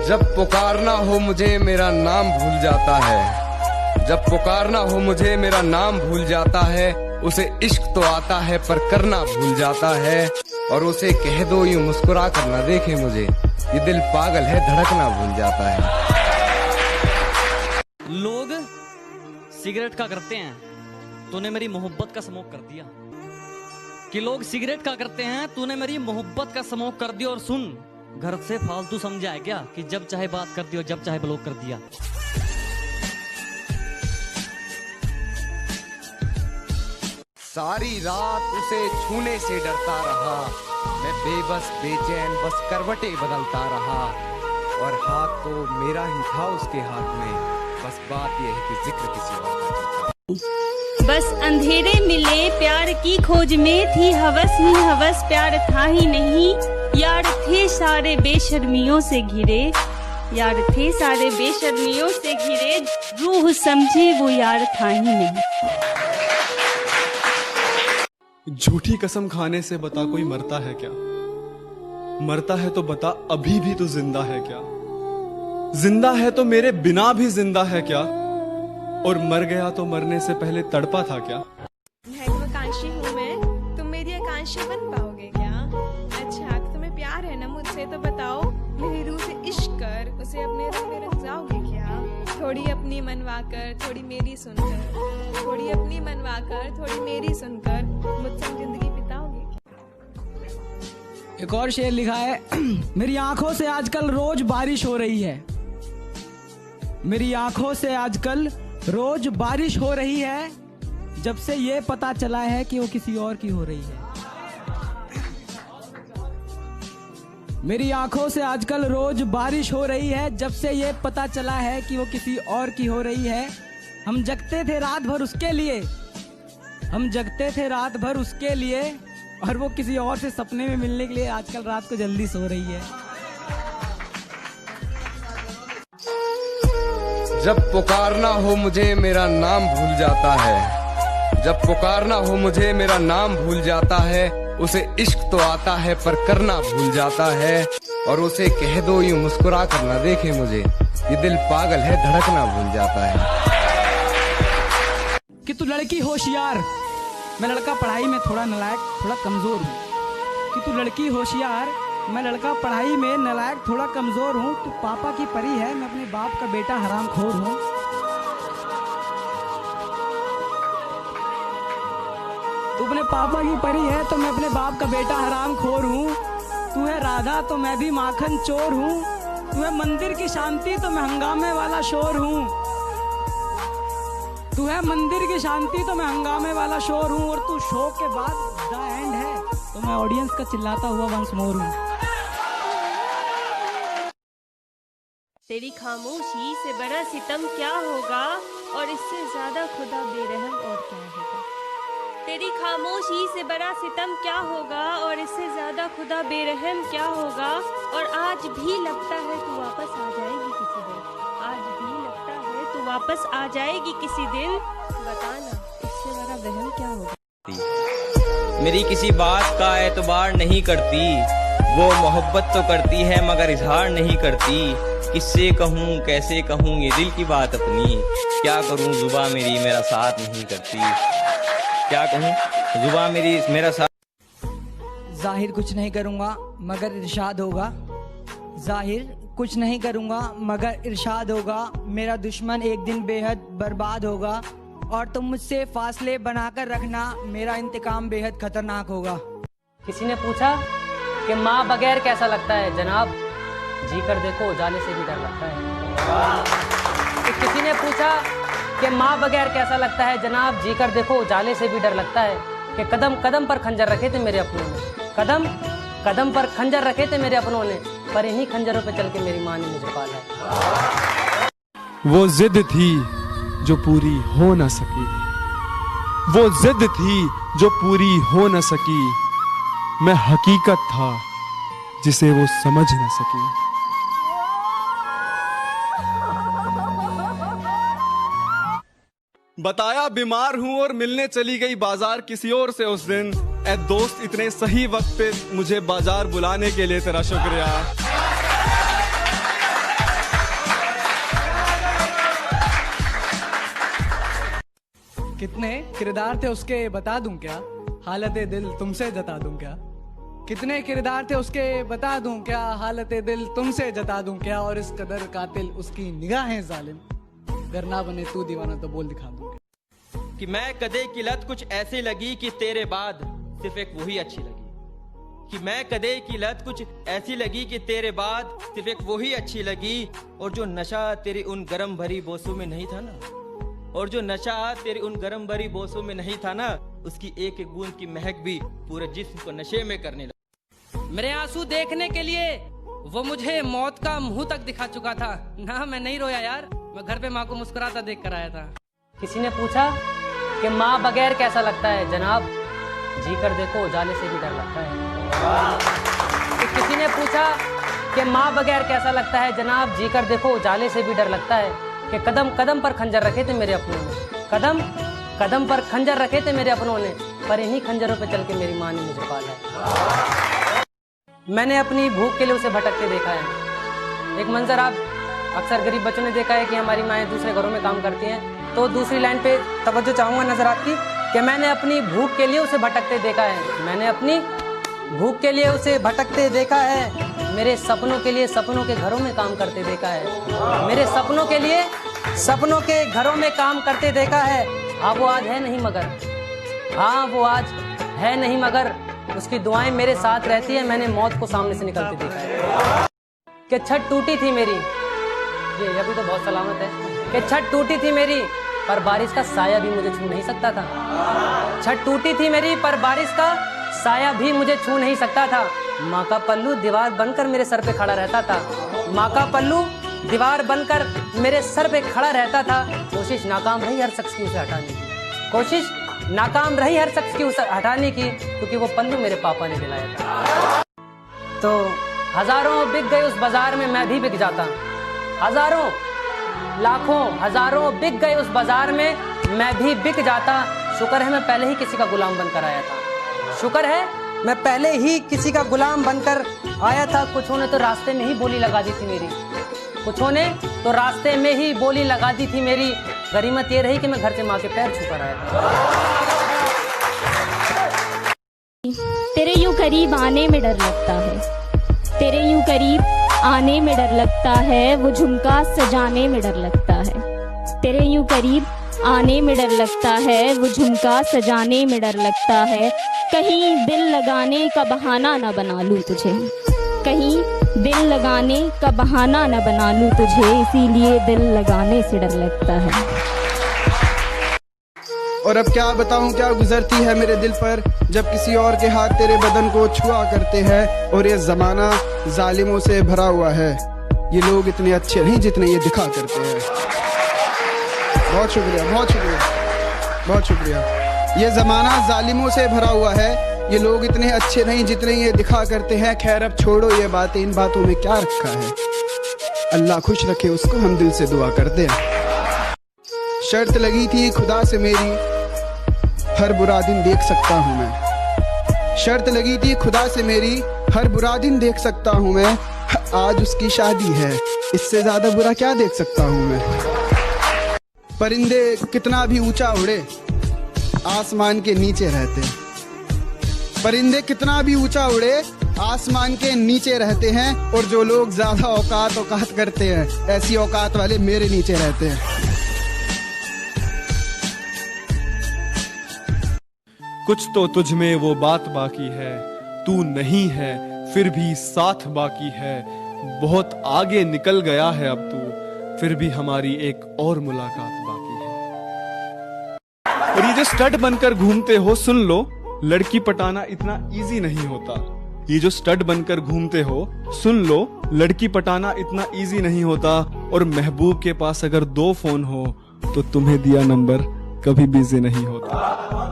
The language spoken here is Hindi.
जब पुकारना हो मुझे मेरा नाम भूल जाता है, जब पुकारना हो मुझे मेरा नाम भूल जाता है। उसे इश्क तो आता है पर करना भूल जाता है। और उसे कह दो यूं मुस्कुरा कर न देखे मुझे, ये दिल पागल है धड़कना भूल जाता है। लोग सिगरेट का करते हैं, तूने मेरी मोहब्बत का स्मोक कर दिया। कि लोग सिगरेट का करते हैं, तूने मेरी मोहब्बत का स्मोक कर दिया। और सुन, घर से फालतू समझा है क्या कि जब चाहे बात कर दी और जब चाहे ब्लॉक कर दिया। सारी रात उसे छूने से डरता रहा, मैं बेबस बेचैन बस करवटें बदलता रहा। और हाथ तो मेरा ही था उसके हाथ में, बस बात यह है कि जिक्र किसी और का चलता। बस अंधेरे मिले प्यार की खोज में, थी हवस ही हवस प्यार था ही नहीं। यार थे सारे बेशर्मियों से घिरे, यार थे सारे बेशर्मियों से घिरे। रूह समझे वो यार था ही नहीं। झूठी कसम खाने से बता कोई मरता है क्या? मरता है तो बता अभी भी तो जिंदा है क्या? जिंदा है तो मेरे बिना भी जिंदा है क्या? और मर गया तो मरने से पहले तड़पा था क्या? महत्वाकांक्षी हूँ मैं, तुम मेरी आकांक्षा बन पाओगे क्या? अच्छा तुम्हें प्यार है ना मुझसे, तो बताओ मेरी रूह से इश्क कर, उसे अपने रूह में रख जाओगे क्या? थोड़ी अपनी मनवा कर थोड़ी मेरी सुनकर, थोड़ी अपनी मनवा कर थोड़ी मेरी सुनकर, मुझसे जिंदगी बिताओगे क्या? एक और शेर लिखा है मेरी आंखों से आजकल रोज बारिश हो रही है, मेरी आंखों से आजकल रोज बारिश हो रही है। जब से ये पता चला है कि वो किसी और की हो रही है। मेरी आंखों से आजकल रोज बारिश हो रही है, जब से ये पता चला है कि वो किसी और की हो रही है। हम जगते थे रात भर उसके लिए, हम जगते थे रात भर उसके लिए, और वो किसी और से सपने में मिलने के लिए आजकल रात को जल्दी सो रही है। जब पुकारना हो मुझे मेरा नाम भूल जाता है, जब पुकारना हो मुझे मेरा नाम भूल जाता है। उसे इश्क तो आता है पर करना भूल जाता है। और उसे कह दो यूं मुस्कुरा कर न देखे मुझे, ये दिल पागल है धड़कना भूल जाता है। कि तू लड़की होशियार, मैं लड़का पढ़ाई में थोड़ा नालायक थोड़ा कमजोर हूँ। कि तू लड़की होशियार, मैं लड़का पढ़ाई में नालायक थोड़ा कमजोर हूँ। तू पापा की परी है, मैं अपने बाप का बेटा हरामखोर हूँ। तू अपने पापा की परी है तो मैं अपने बाप का बेटा हरामखोर हूँ। तू है राधा तो मैं भी माखन चोर हूँ। तू है मंदिर की शांति तो मैं हंगामे वाला शोर हूँ। तू है मंदिर की शांति तो मैं हंगामे वाला शोर हूँ। और तू शो के बाद द एंड है तो मैं ऑडियंस का चिल्लाता हुआ वंस मोर हूँ। तेरी खामोशी से बड़ा सितम क्या होगा, और इससे ज्यादा खुदा बेरहम और क्या होगा। तेरी खामोशी से बड़ा सितम क्या होगा, और इससे ज्यादा खुदा बेरहम क्या होगा। और आज भी लगता है तू वापस आ जाएगी किसी दिन, आज भी लगता है तू वापस आ जाएगी किसी दिन। बताना इससे बड़ा वहम क्या होगा। मेरी किसी बात का एतबार नहीं करती, वो मोहब्बत तो करती है मगर इजहार नहीं करती। किससे कहूँ कैसे कहूँ ये दिल की बात अपनी, क्या करूँ जुबां मेरी मेरा साथ नहीं करती। क्या कहूँ जुबां मेरी मेरा साथ। जाहिर कुछ नहीं करूँगा मगर इरशाद होगा, जाहिर कुछ नहीं करूँगा मगर इरशाद होगा। मेरा दुश्मन एक दिन बेहद बर्बाद होगा, और तुम मुझसे फासले बनाकर रखना, मेरा इंतकाम बेहद खतरनाक होगा। किसी ने पूछा कि माँ बगैर कैसा लगता है जनाब, जी कर देखो उजाले से भी डर लगता है। किसी ने पूछा कि माँ बगैर कैसा लगता है जनाब, जी कर देखो उजाले से भी डर लगता है। कि कदम कदम पर खंजर रखे थे मेरे अपनों ने, कदम कदम पर खंजर रखे थे मेरे अपनों ने, पर इन्हीं खंजरों पे चल के मेरी माँ ने मुझे पाला है। वो जिद थी जो पूरी हो न सकी, वो जिद थी जो पूरी हो न सकी। मैं हकीकत था जिसे वो समझ न सकी। बताया बीमार हूं और मिलने चली गई बाजार किसी और से उस दिन। ए दोस्त इतने सही वक्त पे मुझे बाजार बुलाने के लिए तेरा शुक्रिया। किरदार थे उसके बता दूं क्या, हालत दिल तुमसे जता दूं क्या। कितने किरदार थे उसके बता दूं क्या, हालत दिल तुमसे जता दूं क्या। और इस कदर कातिल उसकी निगाहें जालिम, अगर ना बने तू दीवाना तो बोल दिखा दूं क्या। कि मैं कदे की लत कुछ ऐसी लगी कि तेरे बाद सिर्फ एक वही अच्छी लगी। कि मैं कदे की लत कुछ ऐसी लगी कि तेरे बाद सिर्फ एक वही अच्छी लगी। और जो नशा तेरी उन गरम भरी बोसों में नहीं था ना, और जो नशा तेरी उन गरम भरी बोसों में नहीं था ना, उसकी एक एक बूंद की महक भी पूरे जिस्म को नशे में करने लगा। मेरे आंसू देखने के लिए वो मुझे मौत का मुंह तक दिखा चुका था ना। मैं नहीं रोया यार, मैं घर पे माँ को मुस्कुराता देख कर आया था। किसी ने पूछा कि माँ बगैर कैसा लगता है जनाब, जी कर देखो उजाले से भी डर लगता है। तो किसी ने पूछा कि माँ बगैर कैसा लगता है जनाब, जी कर देखो उजाले से भी डर लगता है। कि कदम कदम पर खंजर रखे थे मेरे अपनों ने, कदम कदम पर खंजर रखे थे मेरे अपनों ने, पर इन्हीं खंजरों पे चल के मेरी माँ ने मुझे पाला है। मैंने अपनी भूख के लिए उसे भटकते देखा है। एक मंजर आप अक्सर गरीब बच्चों ने देखा है कि हमारी माएँ दूसरे घरों में काम करती हैं। तो दूसरी लाइन पे तवज्जो चाहूँगा नजर आपकी कि मैंने अपनी भूख के लिए उसे भटकते देखा है। मैंने अपनी भूख के लिए उसे भटकते देखा है। मेरे सपनों के लिए सपनों के घरों में काम करते देखा है। मेरे सपनों के लिए सपनों के घरों में काम करते देखा है। हाँ वो आज है नहीं मगर, हाँ वो आज है नहीं मगर, उसकी दुआएं मेरे साथ रहती है। मैंने मौत को सामने से निकलते देखा है। कि छत टूटी थी मेरी, ये अभी तो बहुत सलामत है। कि छत टूटी थी मेरी पर बारिश का साया भी मुझे छू नहीं सकता था। छत टूटी थी मेरी पर बारिश का साया भी मुझे छू नहीं सकता था। माँ का पल्लू दीवार बनकर मेरे सर पे खड़ा रहता था। माँ का पल्लू दीवार बनकर मेरे सर पे खड़ा रहता था। कोशिश नाकाम रही हर शख्स की उसे हटाने की, कोशिश नाकाम रही हर शख्स की उसे हटाने की, क्योंकि वो पल्लू मेरे पापा ने दिलाया था। तो हजारों बिक गए उस बाजार में, मैं भी बिक जाता। हजारों लाखों हजारों बिक गए उस बाजार में, मैं भी बिक जाता। शुक्र है मैं पहले ही किसी का गुलाम बनकर आया था। शुक्र है मैं पहले ही किसी का गुलाम बनकर आया था। कुछों ने तो रास्ते में ही बोली लगा दी थी मेरी, कुछों ने तो रास्ते में ही बोली लगा दी थी मेरी। गरीमत ये रही कि मैं घर से माँ के पैर छूकर आया था। तेरे यूं करीब आने में डर लगता है, तेरे यूं करीब आने में डर लगता है, वो झुमका सजाने में डर लगता है। तेरे यूं करीब आने में डर लगता है, वो झुमका सजाने में डर लगता है। कहीं दिल लगाने का बहाना न बना लूं तुझे, कहीं दिल लगाने का बहाना न बना लूं तुझे, इसीलिए दिल लगाने से डर लगता है। और अब क्या बताऊं क्या गुजरती है मेरे दिल पर, जब किसी और के हाथ तेरे बदन को छुआ करते हैं। और ये जमाना जालिमों से भरा हुआ है, ये लोग इतने अच्छे नहीं जितने ये दिखा करते हैं। बहुत शुक्रिया, बहुत शुक्रिया, बहुत शुक्रिया। ये जमाना जालिमों से भरा हुआ है, ये लोग इतने अच्छे नहीं जितने ये दिखा करते हैं। खैर अब छोड़ो ये बातें, इन बातों में क्या रखा है। अल्लाह खुश रखे उसको, हम दिल से दुआ करते हैं। शर्त लगी थी खुदा से मेरी, हर बुरा दिन देख सकता हूँ मैं। शर्त लगी थी खुदा से मेरी, हर बुरा दिन देख सकता हूँ मैं। आज उसकी शादी है, इससे ज्यादा बुरा क्या देख सकता हूँ मैं। परिंदे कितना भी ऊंचा उड़े, आसमान के नीचे रहते हैं। परिंदे कितना भी ऊंचा उड़े, आसमान के नीचे रहते हैं। और जो लोग ज्यादा औकात करते हैं, ऐसी औकात वाले मेरे नीचे रहते हैं। कुछ तो तुझ में वो बात बाकी है, तू नहीं है फिर भी साथ बाकी है। बहुत आगे निकल गया है अब तू, फिर भी हमारी एक और मुलाकात बाकी है। और ये जो स्टड बनकर घूमते हो, सुन लो, लड़की पटाना इतना इजी नहीं होता। ये जो स्टड बनकर घूमते हो, सुन लो, लड़की पटाना इतना इजी नहीं होता। और महबूब के पास अगर 2 फोन हो तो तुम्हें दिया नंबर कभी बिजी नहीं होता।